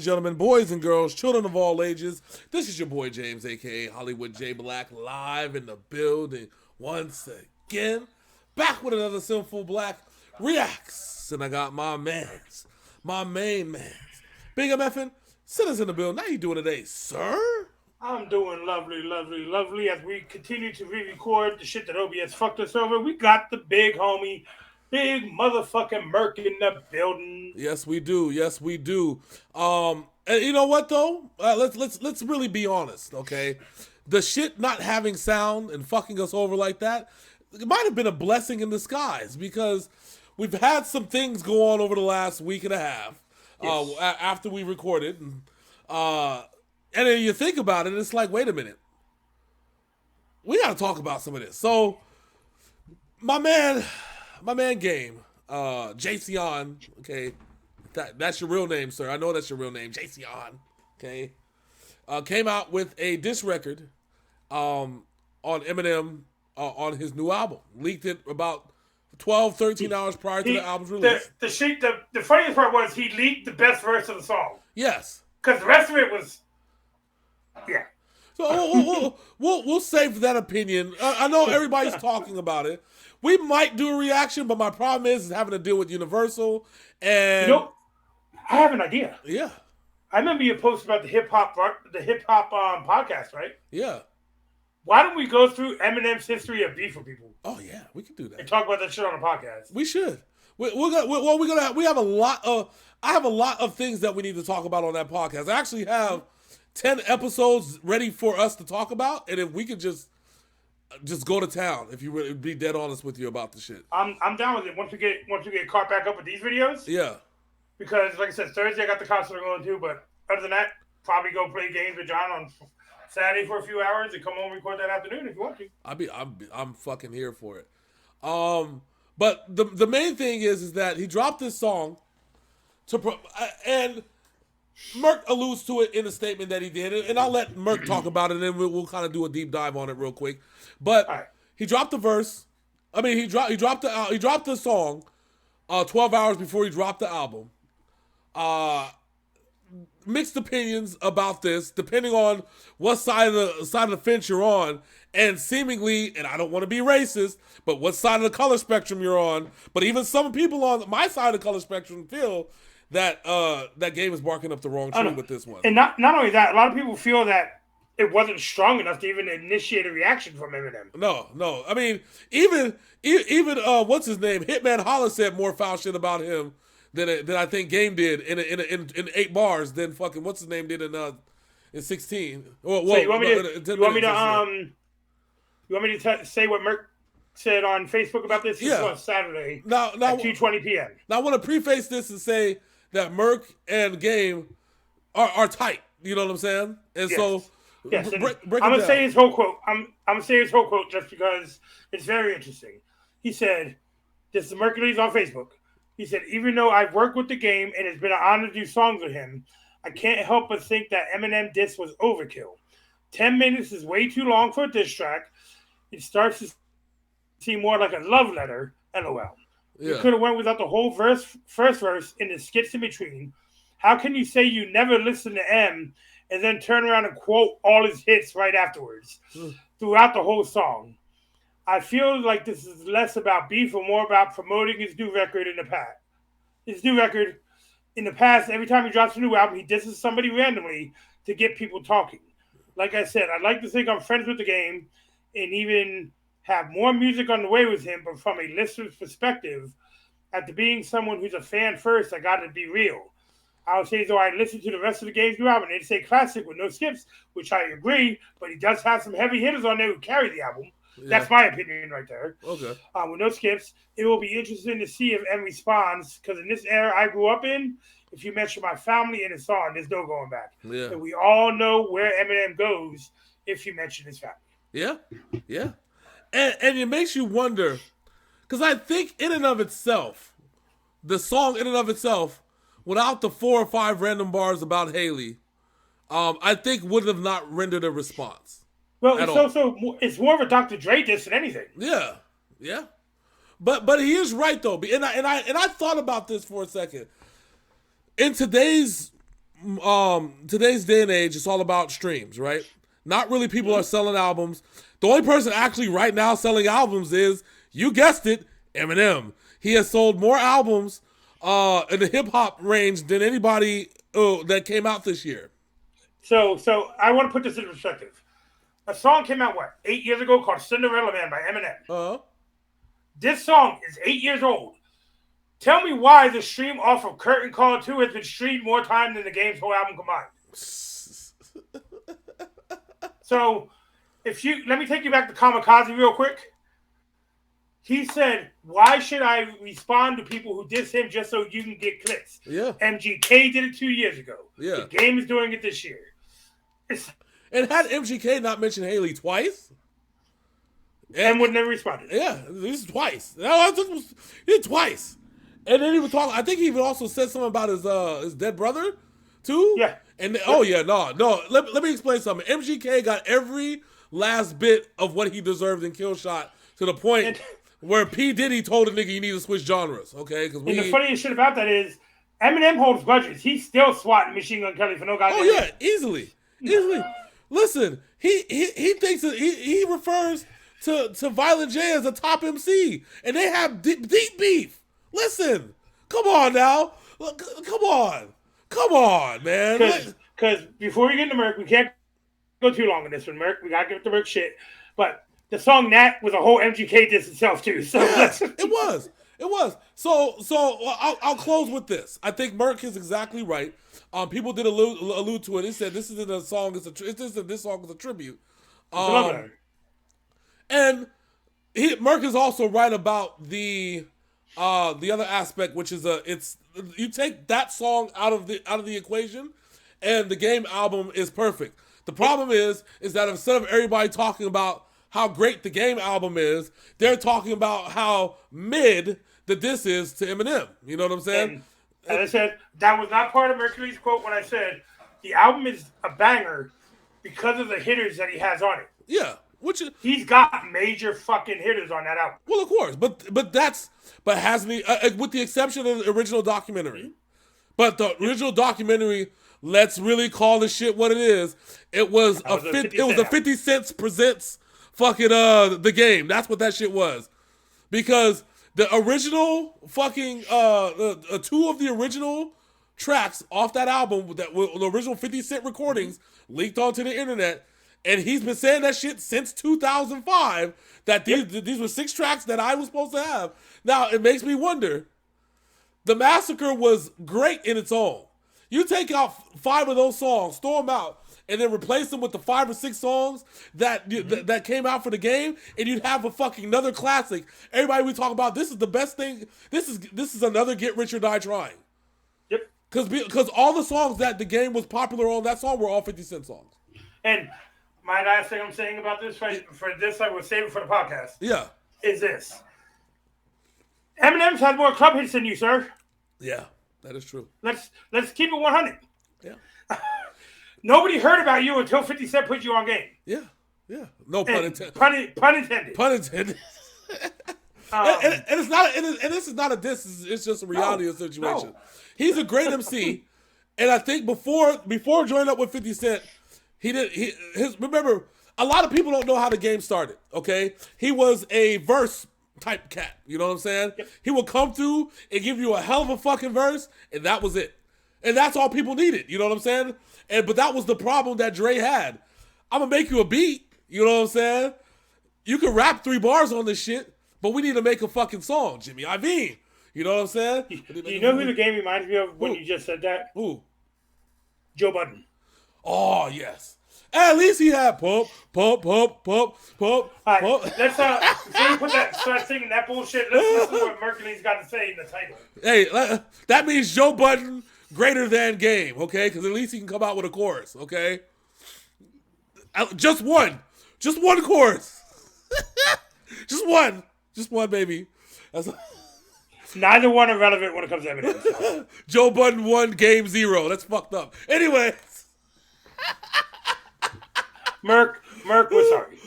gentlemen, boys and girls, children of all ages, this is your boy James, a.k.a. Hollywood J. Black, live in the building once again. Back with another Synful Blaq Reacts. And I got my main mans. Big MFN, sit us in the building. How you doing today, sir? I'm doing lovely. As we continue to re-record the shit that OBS fucked us over, we got the big homie, big motherfucking Merk in the building. Yes, we do. And you know what though? Let's really be honest, okay? The shit not having sound and fucking us over like that, it might have been a blessing in disguise because we've had some things go on over the last week and a half after we recorded. And then you think about it, it's like, wait a minute. We got to talk about some of this. So, my man Game, Jason, okay, that's your real name, sir. I know that's your real name, Jason, okay, came out with a diss record on Eminem on his new album. Leaked it about 12, 13 hours prior to the album's release. The funniest part was he leaked the best verse of the song. Yes. Because the rest of it was... Yeah. So we'll save that opinion. I know everybody's talking about it. We might do a reaction, but my problem is having to deal with Universal and... You know, I have an idea. Yeah. I remember you posted about the hip hop podcast, right? Yeah. Why don't we go through Eminem's history of beef with people? Oh yeah, we can do that. And talk about that shit on the podcast. We should. We have a lot of... I have a lot of things that we need to talk about on that podcast. I actually have 10 episodes ready for us to talk about, and if we could just go to town, if you really be dead honest with you about the shit. I'm down with it. Once we get caught back up with these videos. Yeah. Because like I said, Thursday I got the concert going too, but other than that, probably go play games with John on Saturday for a few hours and come home and record that afternoon if you want to. I'm fucking here for it. But the main thing is that he dropped this song and Merk alludes to it in a statement that he did, and I'll let Merk talk about it, and then we'll kind of do a deep dive on it real quick. But he dropped the verse. I mean, he dropped the song 12 hours before he dropped the album. Mixed opinions about this, depending on what side of the fence you're on, and seemingly, and I don't want to be racist, but what side of the color spectrum you're on. But even some people on my side of the color spectrum feel that that Game is barking up the wrong tree with this one. And not only that, a lot of people feel that it wasn't strong enough to even initiate a reaction from Eminem. No. I mean, even what's his name? Hitman Holla said more foul shit about him than I think Game did in 8 bars than fucking what's his name did in 16. So you want me to say what Merk said on Facebook about this? This is on Saturday at 2:20 p.m. Now I want to preface this and say that Merk and Game are tight. You know what I'm saying? And so break I'm gonna say his whole quote. I'm gonna say his whole quote just because it's very interesting. He said, "This is Merkules on Facebook." He said, "Even though I've worked with the Game and it's been an honor to do songs with him, I can't help but think that Eminem diss was overkill. 10 minutes is way too long for a diss track. It starts to seem more like a love letter. LOL. You could have went without the whole first verse and the skits in between. How can you say you never listened to M and then turn around and quote all his hits right afterwards throughout the whole song? I feel like this is less about beef and more about promoting his new record in the past. Every time he drops a new album, he disses somebody randomly to get people talking. Like I said, I'd like to think I'm friends with the Game and even have more music on the way with him, but from a listener's perspective, after being someone who's a fan first, I gotta be real. I would say as though I listened to the rest of the Game's new album, it's a classic with no skips, which I agree, but he does have some heavy hitters on there who carry the album. Yeah. That's my opinion right there. Okay. With no skips, it will be interesting to see if M responds, because in this era I grew up in, if you mention my family in a song, there's no going back. Yeah. And we all know where Eminem goes if you mention his family. Yeah. And it makes you wonder, because I think in and of itself, the song in and of itself, without the 4 or 5 random bars about Haley, I think would have not rendered a response. Well, it's more of a Dr. Dre diss than anything. Yeah. But he is right though, and I thought about this for a second. In today's today's day and age, it's all about streams, right? Not really people are selling albums. The only person actually right now selling albums is, you guessed it, Eminem. He has sold more albums in the hip hop range than anybody that came out this year. So I want to put this in perspective. A song came out 8 years ago called "Cinderella Man" by Eminem. This song is 8 years old. Tell me why the stream off of Curtain Call 2 has been streamed more time than the game's whole album combined. So, let me take you back to Kamikaze real quick. He said, why should I respond to people who diss him just so you can get clicks? Yeah. MGK did it 2 years ago. Yeah. The game is doing it this year. And had MGK not mentioned Haley twice? And would never responded. Yeah, this is twice. He did twice. And then he was talking, I think he even also said something about his dead brother, too? Yeah. And no. Let me explain something. MGK got every last bit of what he deserved in Killshot to the point where P. Diddy told a nigga you need to switch genres, okay? And the funniest shit about that is Eminem holds grudges. He's still swatting Machine Gun Kelly for no goddamn reason. Oh, yeah, easily. Listen, he thinks that he refers to Violent J as a top MC, and they have deep beef. Listen, come on now. Come on, man. Because before we get into Merk, we can't go too long on this one, Merk. We got to get the Merk shit. But the song Nat was a whole MGK diss itself, too. So yeah, it was. So I'll close with this. I think Merk is exactly right. People did allude to it. He said this isn't a song. This song is a tribute. And Merk is also right about the other aspect, which is you take that song out of the equation, and the game album is perfect. The problem is that instead of everybody talking about how great the game album is, they're talking about how mid the diss is to Eminem. You know what I'm saying? And I said that was not part of Mercury's quote when I said the album is a banger because of the hitters that he has on it. Yeah. He's got major fucking hitters on that album. Well, of course, but hasn't he? With the exception of the original documentary, but the original documentary, let's really call this shit what it is. It was a 50 Cent presents fucking the game. That's what that shit was, because the original fucking two of the original tracks off that album, that were the original 50 Cent recordings, leaked onto the internet. And he's been saying that shit since 2005, that these were 6 tracks that I was supposed to have. Now, it makes me wonder, the Massacre was great in its own. You take out 5 of those songs, throw them out, and then replace them with the 5 or 6 songs that came out for the game, and you'd have a fucking another classic. Everybody we talk about, this is the best thing. This is another Get Rich or Die Trying. Yep. Because all the songs that the game was popular on, that song were all 50 Cent songs. And my last thing I'm saying about this, I will save it for the podcast. Yeah. Is this. Eminem's had more club hits than you, sir. Yeah, that is true. Let's keep it 100. Yeah. Nobody heard about you until 50 Cent put you on game. Yeah. No pun intended. Pun intended. Pun intended. And it's not. And this is not a diss. It's just a reality of the situation. No. He's a great MC, and I think before joining up with 50 Cent, remember, a lot of people don't know how the game started, okay? He was a verse type cat, you know what I'm saying? Yep. He would come through and give you a hell of a fucking verse, and that was it. And that's all people needed, you know what I'm saying? But that was the problem that Dre had. I'm gonna make you a beat, you know what I'm saying? You can rap 3 bars on this shit, but we need to make a fucking song, Jimmy Iovine. You know what I'm saying? You know who the game reminds me of when you just said that? Who? Joe Budden. Oh, yes. At least he had pump. All right, let's before you start singing that bullshit, let's listen to what Merkules got to say in the title. Hey, that means Joe Budden greater than game, okay? Because at least he can come out with a chorus, okay? Just one chorus. Just one, baby. Neither one are relevant when it comes to evidence. So. Joe Budden won game 0. That's fucked up. Anyway. Merk, we're sorry.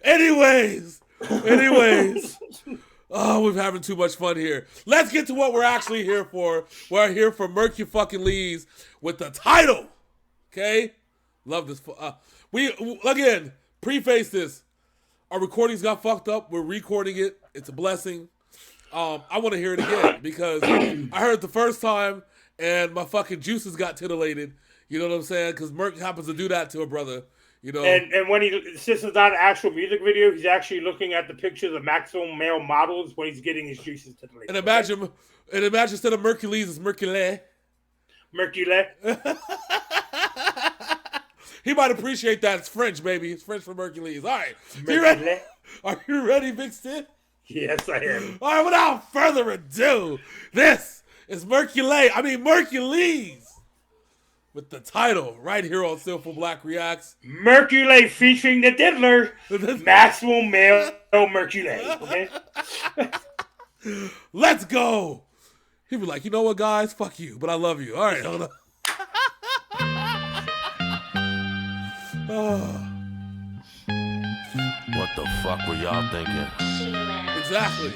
Anyways. Oh, we're having too much fun here. Let's get to what we're actually here for. We're here for Merkules with the title. Okay? Love this. We again, preface this. Our recordings got fucked up. We're recording it. It's a blessing. I want to hear it again because I heard it the first time and my fucking juices got titillated. You know what I'm saying? Because Merk happens to do that to a brother. You know, and when since it's not an actual music video, he's actually looking at the pictures of maximum male models when he's getting his juices to the lady. And imagine instead of Merkules, it's Merkule. Merkule. He might appreciate that. It's French, baby. It's French for Merkules. All right. Merkule. Are you ready, Big Stiff? Yes, I am. All right, without further ado, this is Merkules. With the title right here on Synful Blaq Reacts. Merkules featuring the diddler. Maximum male Merkules. Okay? Let's go. He'd be like, you know what, guys? Fuck you, but I love you. All right, hold on. What the fuck were y'all thinking? Exactly.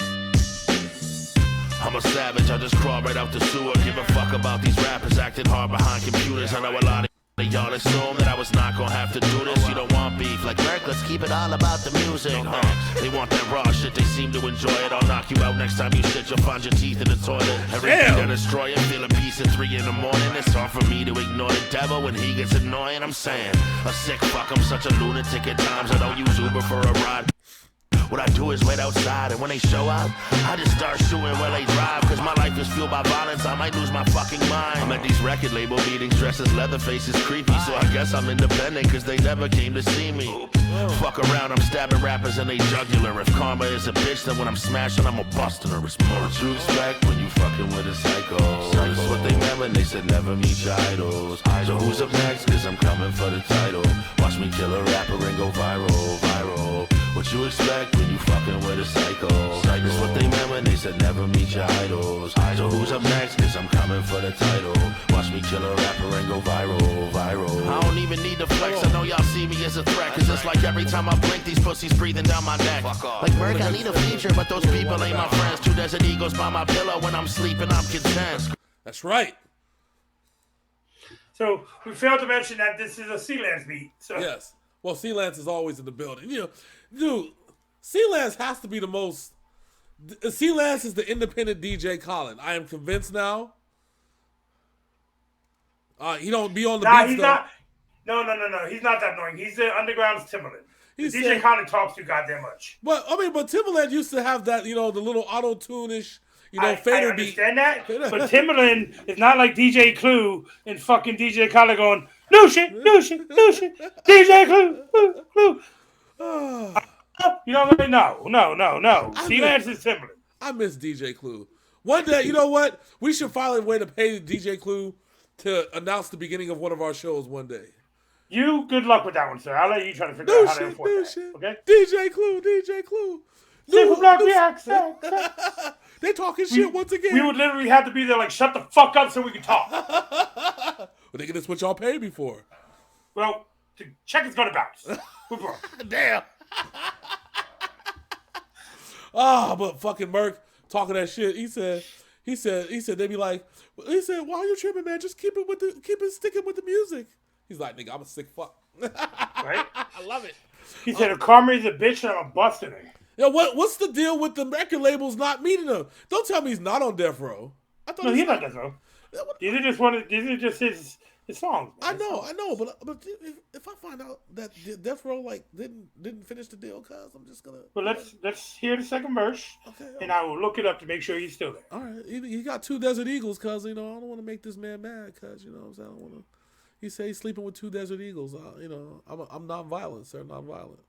I'm a savage, I just crawl right out the sewer. Give a fuck about these rappers acting hard behind computers. I know a lot of y'all assume that I was not gonna have to do this. You don't want beef like Merk, let's keep it all about the music. They want that raw shit, they seem to enjoy it. I'll knock you out next time you shit, you'll find your teeth in the toilet. Every beat I destroy it, feel a piece at 3 in the morning. It's hard for me to ignore the devil when he gets annoying. I'm saying, a sick fuck, I'm such a lunatic at times. I don't use Uber for a ride. What I do is wait outside, and when they show up, I just start shooting where they drive. Cause my life is fueled by violence, I might lose my fucking mind. I'm at these record label meetings dressed as Leatherface is creepy. So I guess I'm independent cause they never came to see me. Fuck around, I'm stabbing rappers in they jugular. If karma is a bitch, then when I'm smashing, I'm a busting her. It's more. What you expect when you fucking with a psycho? That's what they meant when they said never meet your idols. So who's up next? Cause I'm coming for the title. Watch me kill a rapper and go viral, viral. What you expect when you fucking with a psycho? That's what they meant when they said never meet your idols. So who's up next? Cause I'm coming for the title. Watch me kill a rapper and go viral, viral. I don't even need to flex, I know y'all see me as a threat. Cause it's like every time I blink, these pussies breathing down my neck. Like Merk, I need a feature, but those people ain't my friends. 2 desert eagles by my pillow, when I'm sleeping, I'm content. That's right. So we failed to mention that this is a C-Lance beat. So. Yes. Well, C-Lance is always in the building. You know, dude, C-Lance has to be the most... C-Lance is the independent DJ Colin. I am convinced now. He don't be on the beats, he's though. not. No. He's not that annoying. He's the underground's Timbaland. DJ Khaled talks too goddamn much. But Timbaland used to have that, you know, the little auto-tune-ish, you know, fader beat. I understand that, but Timbaland is not like DJ Clue and fucking DJ Khaled going, new shit, DJ Clue. You know what I mean? No. C-Lance is Timbaland. I miss DJ Clue. One day, you know what? We should find a way to pay DJ Clue to announce the beginning of one of our shows one day. Good luck with that one, sir. I'll let you try to figure out how to enforce that. Okay? DJ Clue. Synful Blaq Reacts. They talking shit once again. We would literally have to be there like, shut the fuck up so we can talk. Well, they get this what y'all paid me for. Well, the check is going to bounce. We're broke. Damn. But fucking Merk talking that shit. He said they be like, he said, why are you tripping, man? Just keep it sticking with the music. He's like, nigga, I'm a sick fuck. Right? I love it. He said, if Karma is a bitch, then I'm busting her. Yo, what's the deal with the record labels not meeting him? Don't tell me he's not on death row. No, he's not death row. These are just his songs. I know, but if I find out that Death Row like didn't finish the deal, cuz I'm just gonna. Well, let's hear the second verse, okay, and I will look it up to make sure he's still there. All right, he got 2 Desert Eagles, cuz you know I don't want to make this man mad, cuz you know what I'm saying I don't want to. He say he's sleeping with 2 Desert Eagles. You know I'm non-violent, sir, non-violent.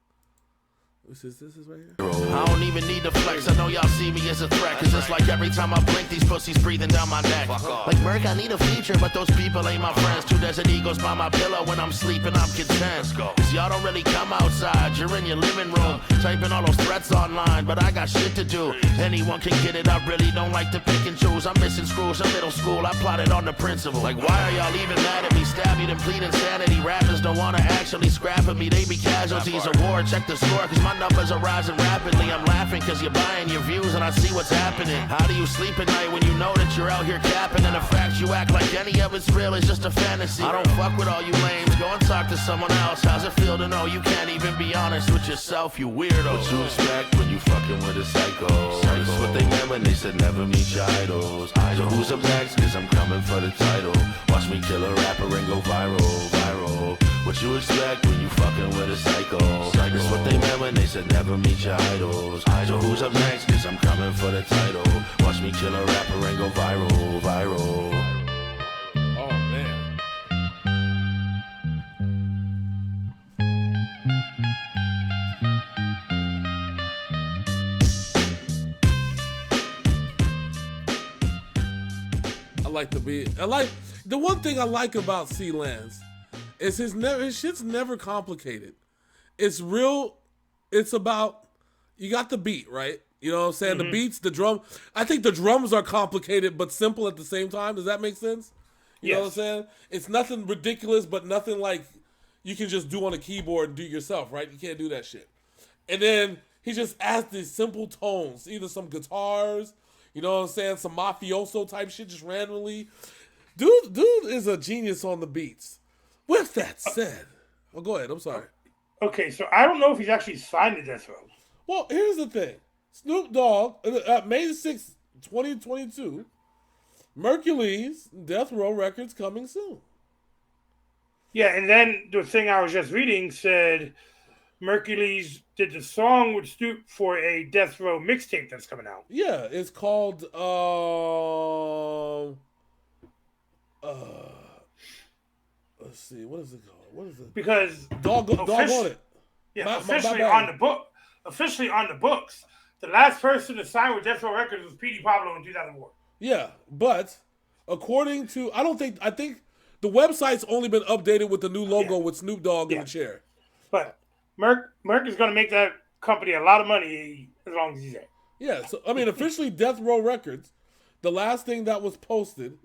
This is right here. I don't even need to flex, I know y'all see me as a threat. Cause it's like every time I blink, these pussies breathing down my neck. Like Merk, I need a feature, but those people ain't my friends. 2 desert eagles by my pillow, when I'm sleeping, I'm content. Cause y'all don't really come outside, you're in your living room, typing all those threats online, but I got shit to do. Anyone can get it, I really don't like to pick and choose. I'm missing screws in middle school, I plotted on the principle. Like why are y'all even mad at me? Stab you then plead insanity. Rappers don't wanna actually scrap at me, they be casualties of war. Check the score, cause my numbers are rising rapidly. I'm laughing cause you're buying your views and I see what's happening. How do you sleep at night when you know that you're out here capping? And the fact you act like any of it's real is just a fantasy. I don't fuck with all you lames, go and talk to someone else. How's it feel to know you can't even be honest with yourself, you weirdo? What you expect when you fucking with a psycho? That's what they meant when they said never meet your idols. So who's up next? Cause I'm coming for the title. Watch me kill a rapper and go viral, viral. What you expect when you fucking with a psycho? That's what they meant when they said never meet your idols. So who's up next? Cause I'm coming for the title. Watch me kill a rapper and go viral, viral. Oh man. The one thing I like about C Lance is his shit's never complicated. It's real. It's about, you got the beat, right? You know what I'm saying? Mm-hmm. The beats, the drum. I think the drums are complicated but simple at the same time. Does that make sense? You know what I'm saying? It's nothing ridiculous, but nothing like you can just do on a keyboard and do yourself, right? You can't do that shit. And then he just adds these simple tones, either some guitars, you know what I'm saying, some mafioso type shit just randomly. Dude is a genius on the beats. With that said, go ahead. I'm sorry. Okay, so I don't know if he's actually signed to Death Row. Well, here's the thing. Snoop Dogg, May 6, 2022, Merkules, Death Row Records coming soon. Yeah, and then the thing I was just reading said Merkules did the song with Snoop for a Death Row mixtape that's coming out. Yeah, it's called let's see, what is it called? What is it? Because Dog on it. Yeah, officially on the books, the last person to sign with Death Row Records was P.D. Pablo in 2004. Yeah, but according to, I think the website's only been updated with the new logo with Snoop Dogg in the chair. But Merk is going to make that company a lot of money as long as he's there. Yeah, so I mean, officially Death Row Records, the last thing that was posted.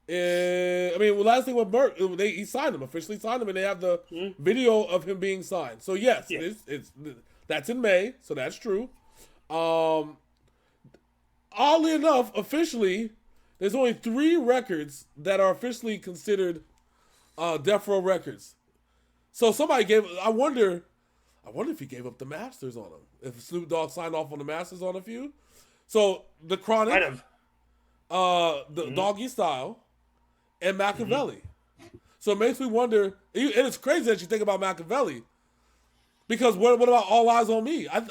Last thing with Merk, he signed him, officially signed him, and they have the video of him being signed. So yes, it's that's in May, so that's true. Oddly enough, officially, there's only 3 records that are officially considered Death Row Records. So somebody I wonder if he gave up the masters on them. If Snoop Dogg signed off on the masters on a few. So the Chronic, the Doggy Style, and Machiavelli. So it makes me wonder, and it's crazy that you think about Machiavelli, because what about All Eyes on Me? I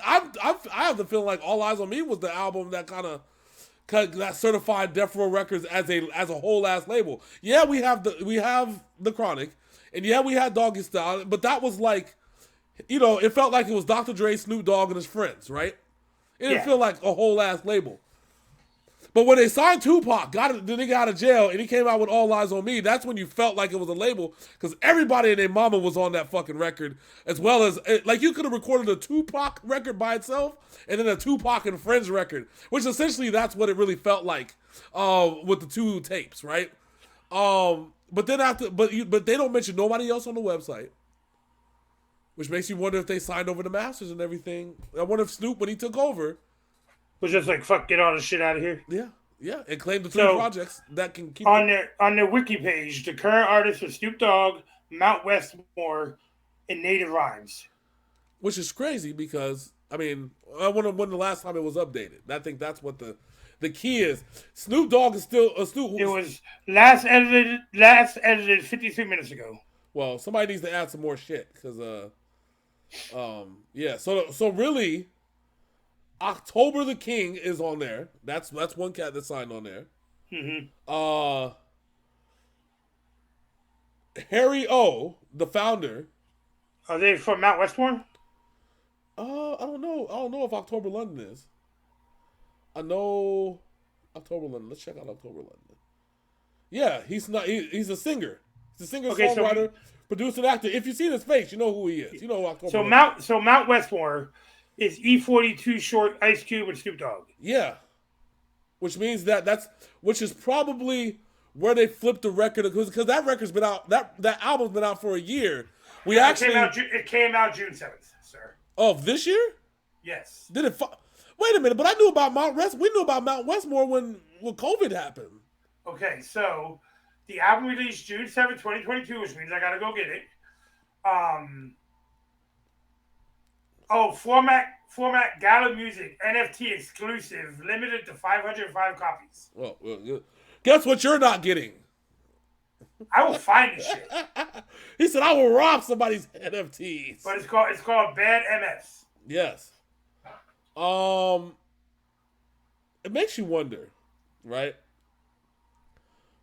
have the feeling like All Eyes on Me was the album that that certified Death Row Records as a whole ass label. Yeah, we have the Chronic, and yeah, we had Doggy Style, but that was like, you know, it felt like it was Dr. Dre, Snoop Dogg, and his friends, right? It didn't feel like a whole ass label. But when they signed Tupac, the nigga out of jail, and he came out with All Eyes on Me, that's when you felt like it was a label, because everybody and their mama was on that fucking record, as well as, like, you could have recorded a Tupac record by itself, and then a Tupac and Friends record, which essentially that's what it really felt like with the 2 tapes, right? But then but they don't mention nobody else on the website, which makes you wonder if they signed over the masters and everything. I wonder if Snoop, when he took over, was just like, fuck, get all this shit out of here. Yeah, and claim the 3 projects that can keep on their wiki page. The current artists are Snoop Dogg, Mount Westmore, and Native Rhymes. Which is crazy because, I mean, I wonder when the last time it was updated. I think that's what the key is. Snoop Dogg is still Snoop. It was last edited 53 minutes ago. Well, somebody needs to add some more shit because So really, October the King is on there. That's one cat that signed on there. Mm-hmm. Harry O, the founder. Are they from Mount Westmore? I don't know. I don't know if October London is. I know October London. Let's check out October London. Yeah, he's not. He's a singer. He's a singer, songwriter, producer, actor. If you see his face, you know who he is. You know who October London. So Mount Westmore is E42 Short, Ice Cube, and Snoop Dogg. Yeah, which means which is probably where they flipped the record, because that record's been out. That album's been out for a year. It came out June 7th, sir. Oh, this year? Yes. Did it? Wait a minute, but I knew about Mount West. We knew about Mount Westmore when COVID happened. Okay, so the album released June 7th, 2022, which means I gotta go get it. Format Gala Music, NFT exclusive, limited to 505 copies. Well, guess what you're not getting? I will find this shit. He said, I will rob somebody's NFTs. But it's called Bad MFs. Yes. It makes you wonder, right?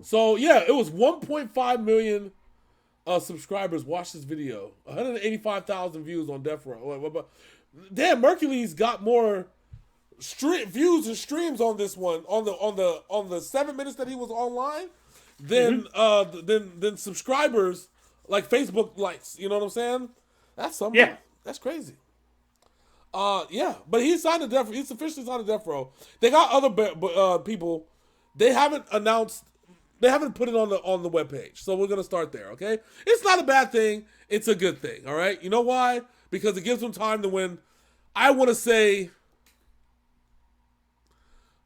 So, yeah, it was 1.5 million subscribers watched this video. 185,000 views on Death Row. Damn, Merkules got more views and streams on this one on the 7 minutes that he was online than subscribers, like Facebook likes. You know what I'm saying? That's something. Yeah. That's crazy. Yeah, but he's signed to Death Row. He's officially signed to Death Row. They got other people. They haven't announced. They haven't put it on the webpage. So we're gonna start there. Okay, it's not a bad thing. It's a good thing. All right. You know why? Because it gives them time to win. I want to say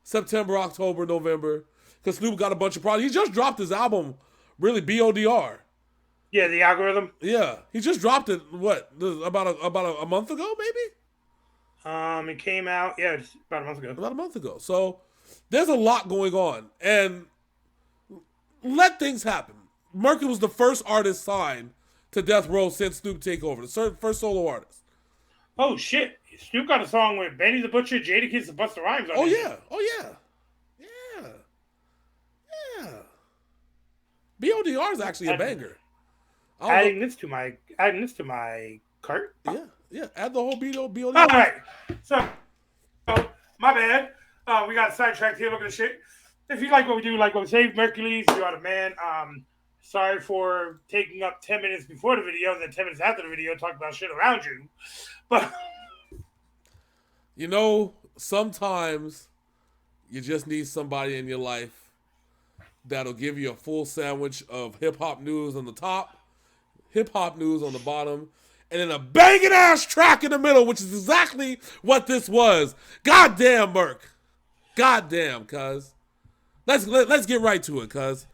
September, October, November. Because Snoop got a bunch of projects. He just dropped his album, really, BODR. Yeah, the algorithm. Yeah, he just dropped it. What, about a month ago, maybe? It came out. Yeah, it's about a month ago. About a month ago. So there's a lot going on, and let things happen. Merkules was the first artist signed to Death Row since Snoop Takeover, the first solo artist. Oh shit! Snoop got a song with Benny the Butcher, Jadakiss, and Busta Rhymes on it. Oh yeah! BODR is actually a banger. Adding this to my cart. Yeah. Add the whole BODR. All right. So my bad. We got sidetracked here. Look at the shit. If you like what we do, like what we say, Merkules, you are the man. Sorry for taking up 10 minutes before the video and then 10 minutes after the video talking about shit around you. But you know, sometimes you just need somebody in your life that'll give you a full sandwich of hip-hop news on the top, hip-hop news on the bottom, and then a banging ass track in the middle, which is exactly what this was. Goddamn, Merk. Goddamn, cuz. Let's get right to it, cuz.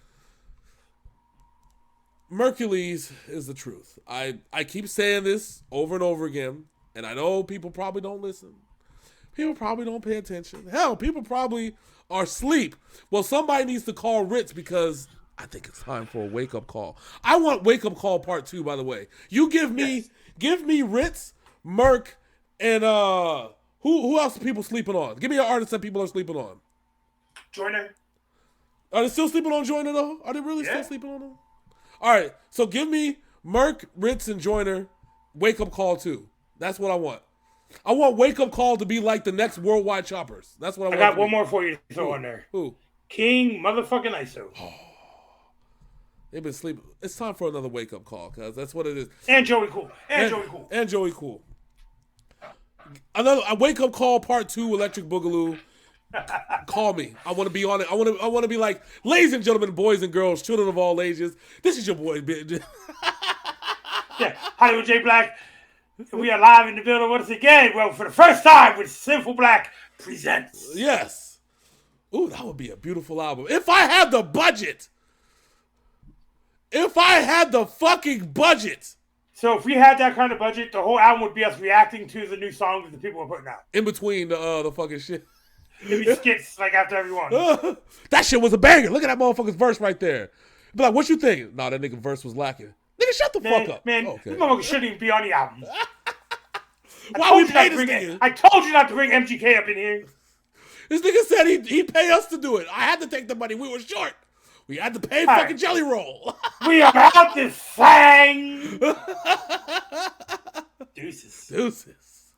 Merkules is the truth. I keep saying this over and over again, and I know people probably don't listen. People probably don't pay attention. Hell, people probably are asleep. Well, somebody needs to call Ritz because I think it's time for a wake-up call. I want wake-up call part 2, by the way. You give me Ritz, Merk, and who else are people sleeping on? Give me an artist that people are sleeping on. Joyner. Are they still sleeping on Joyner, though? Are they really still sleeping on him? All right, so give me Merk, Ritz, and Joyner, wake-up call 2. That's what I want. I want Wake Up Call to be like the next Worldwide Choppers. That's what I want. I got one more for you to throw on there. Who? King motherfucking ISO. Oh, they've been sleeping. It's time for another Wake Up Call, cuz that's what it is. And Joey Cool. And Joey Cool. Another Wake Up Call part 2, Electric Boogaloo. Call me. I want to be on it. I want to be like, ladies and gentlemen, boys and girls, children of all ages. This is your boy. Yeah, Hollywood J Black. We are live in the building once again. Well, for the first time with Synful Blaq presents. Yes. Ooh, that would be a beautiful album. If I had the budget. If I had the fucking budget. So if we had that kind of budget, the whole album would be us reacting to the new songs that the people are putting out. In between the fucking shit. It'd be skits like after every one. That shit was a banger. Look at that motherfucker's verse right there. Be like, what you think? Nah, that nigga verse was lacking. Nigga, shut the fuck up. Man, this motherfucker shouldn't even be on the album. Why we pay this nigga? I told you not to bring MGK up in here. This nigga said he'd pay us to do it. I had to take the money. We were short. We had to pay fucking Jelly Roll. We are out this thing. Deuces.